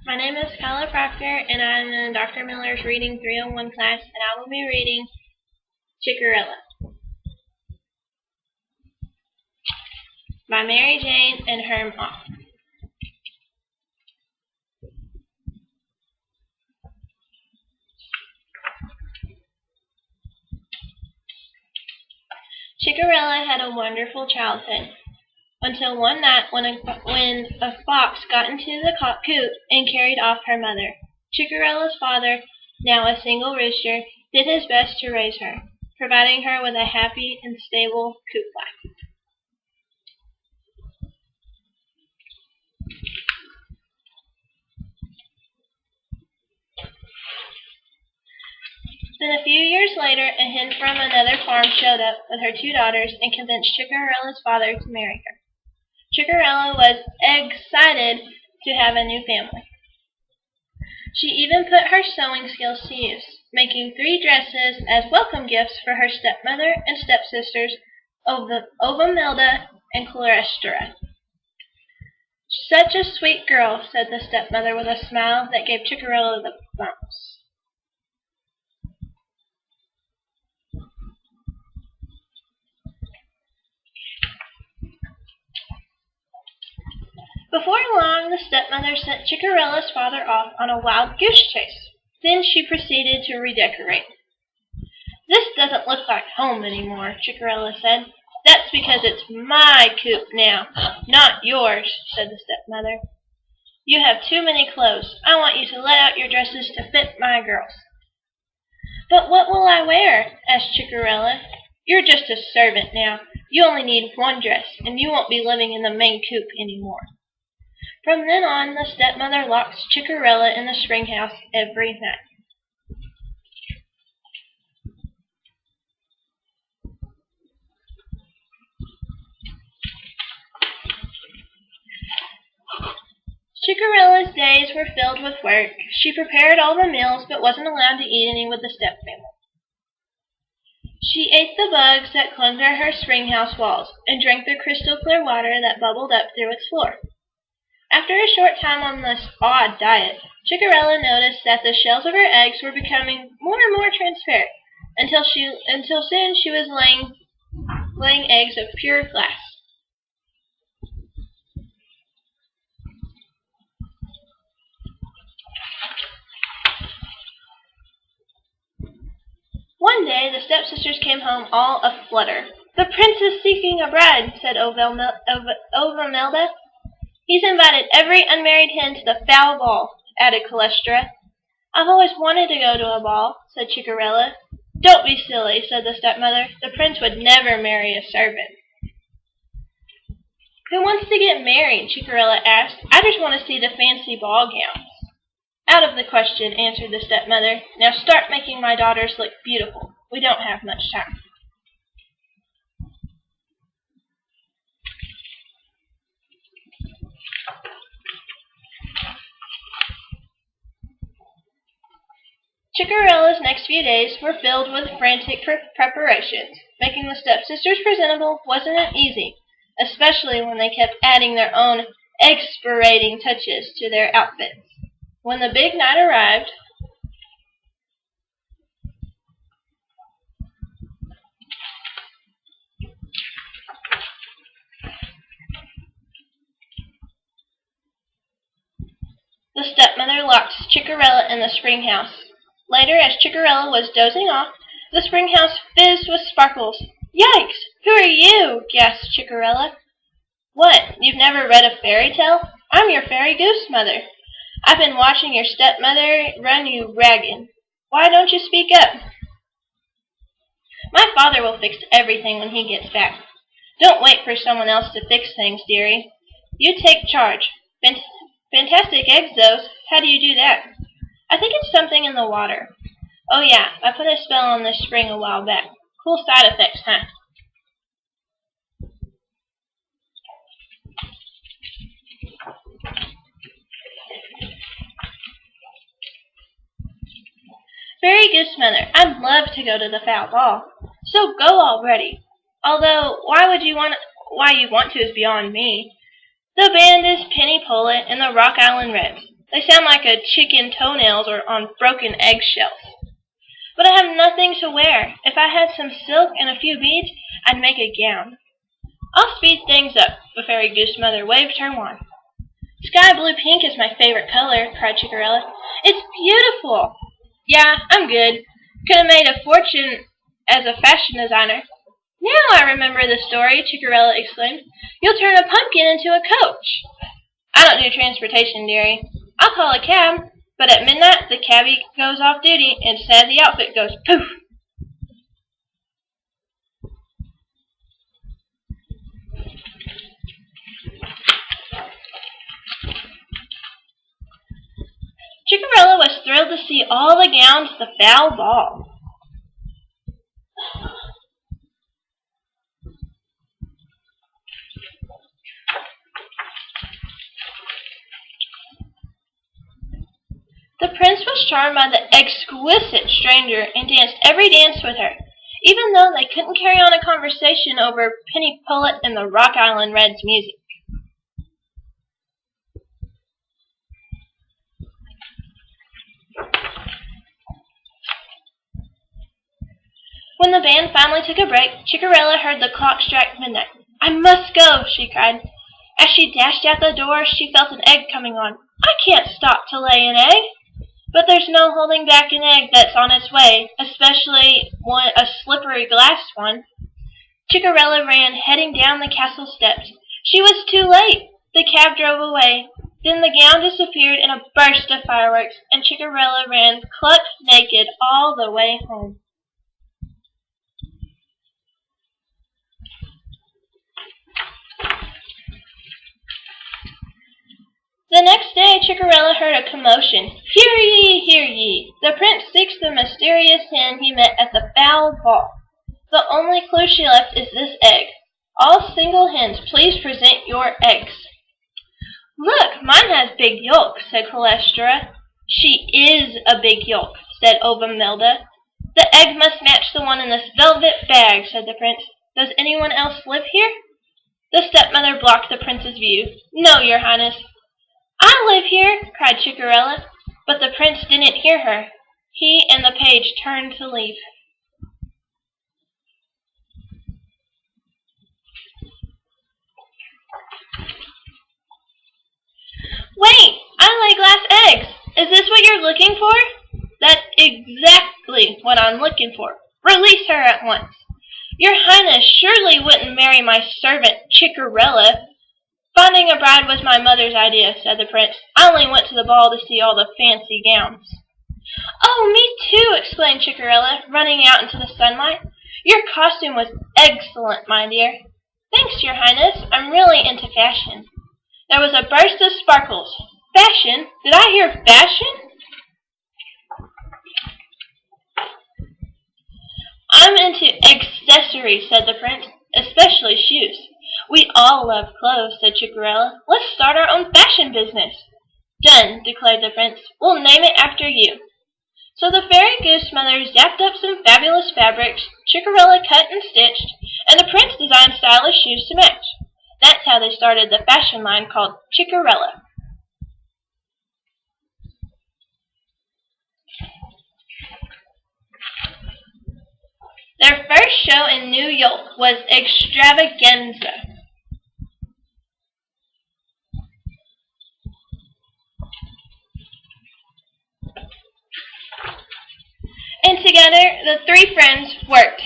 My name is Kyla Proctor, and I'm in Dr. Miller's Reading 301 class, and I will be reading Chickerella by Mary Jane and Herm Off. Chickerella had a wonderful childhood, until one night when a fox got into the coop and carried off her mother. Chickerella's father, now a single rooster, did his best to raise her, providing her with a happy and stable coop life. Then a few years later, a hen from another farm showed up with her two daughters and convinced Chickerella's father to marry her. Chickerella was excited to have a new family. She even put her sewing skills to use, making 3 dresses as welcome gifts for her stepmother and stepsisters, Ovamelda and Chlorestera. "Such a sweet girl," said the stepmother with a smile that gave Chickerella the bumps. Before long, the stepmother sent Chickerella's father off on a wild goose chase. Then she proceeded to redecorate. "This doesn't look like home any more," Chickerella said. "That's because it's my coop now, not yours," said the stepmother. "You have too many clothes. I want you to let out your dresses to fit my girls." "But what will I wear?" asked Chickerella. "You're just a servant now. You only need 1 dress, and you won't be living in the main coop any more." From then on, the stepmother locked Chickerella in the spring house every night. Chickerella's days were filled with work. She prepared all the meals, but wasn't allowed to eat any with the stepfamily. She ate the bugs that clung to her spring house walls, and drank the crystal clear water that bubbled up through its floor. After a short time on this odd diet, Chickerella noticed that the shells of her eggs were becoming more and more transparent, until soon she was laying eggs of pure glass. One day the stepsisters came home all aflutter. "The prince is seeking a bride," said Ovamelda. "He's invited every unmarried hen to the fowl ball," added Chlorestera. "I've always wanted to go to a ball," said Chickerella. "Don't be silly," said the stepmother. "The prince would never marry a servant." "Who wants to get married?" Chickerella asked. "I just want to see the fancy ball gowns." "Out of the question," answered the stepmother. "Now start making my daughters look beautiful. We don't have much time." Chickerella's next few days were filled with frantic preparations. Making the stepsisters presentable wasn't easy, especially when they kept adding their own exasperating touches to their outfits. When the big night arrived, the stepmother locked Chickerella in the spring house. Later, as Chickerella was dozing off, the spring house fizzed with sparkles. "Yikes! Who are you?" gasped Chickerella. "What, you've never read a fairy tale? I'm your fairy goose mother. I've been watching your stepmother run you ragged. Why don't you speak up?" "My father will fix everything when he gets back. Don't wait for someone else to fix things, dearie. You take charge. Fantastic eggs, those. How do you do that?" "I think it's something in the water. Oh yeah, I put a spell on this spring a while back. Cool side effects, huh?" "Fairy Goose Mother, I'd love to go to the fowl ball. So go already. Although why you want to is beyond me. The band is Penny Pullet and the Rock Island Reds. They sound like a chicken toenails or on broken eggshells. But I have nothing to wear. If I had some silk and a few beads, I'd make a gown. I'll speed things up. The fairy goose mother waved her wand. Sky blue pink is my favorite color, cried Chickerella. It's beautiful. Yeah, I'm good. Could have made a fortune as a fashion designer. Now I remember the story, Chickerella exclaimed. You'll turn a pumpkin into a coach. I don't do transportation, dearie. I'll call a cab, but at midnight the cabbie goes off duty and instead the outfit goes poof. Chickerella was thrilled to see all the gowns at the fowl ball. The prince was charmed by the exquisite stranger and danced every dance with her, even though they couldn't carry on a conversation over Penny Pullet and the Rock Island Red's music. When the band finally took a break, Chickerella heard the clock strike midnight. I must go, she cried. As she dashed out the door, she felt an egg coming on. I can't stop to lay an egg. But there's no holding back an egg that's on its way, especially a slippery glass one. Chickerella ran, heading down the castle steps. She was too late. The cab drove away. Then the gown disappeared in a burst of fireworks, and Chickerella ran cluck naked all the way home. The next day Chickerella heard a commotion. Hear ye, hear ye! The prince seeks the mysterious hen he met at the fowl ball. The only clue she left is this egg. All single hens, please present your eggs. Look, mine has big yolk, said Cholestra. She is a big yolk, said Obamelda. The egg must match the one in this velvet bag, said the prince. Does anyone else live here? The stepmother blocked the prince's view. No, your highness. I live here, cried Chickerella, but the prince didn't hear her. He and the page turned to leave. Wait, I lay glass eggs. Is this what you're looking for? That's exactly what I'm looking for. Release her at once. Your highness surely wouldn't marry my servant Chickerella. Finding a bride was my mother's idea, said the prince. I only went to the ball to see all the fancy gowns. Oh, me too, exclaimed Chickerella, running out into the sunlight. Your costume was excellent, my dear. Thanks, your highness. I'm really into fashion. There was a burst of sparkles. Fashion? Did I hear fashion? I'm into accessories, said the prince, especially shoes. We all love clothes, said Chickerella. Let's start our own fashion business. Done, declared the prince. We'll name it after you. So the fairy goose mother zapped up some fabulous fabrics, Chickerella cut and stitched, and the prince designed stylish shoes to match. That's how they started the fashion line called Chickerella. Their first show in New York was Extravaganza. And together the three friends worked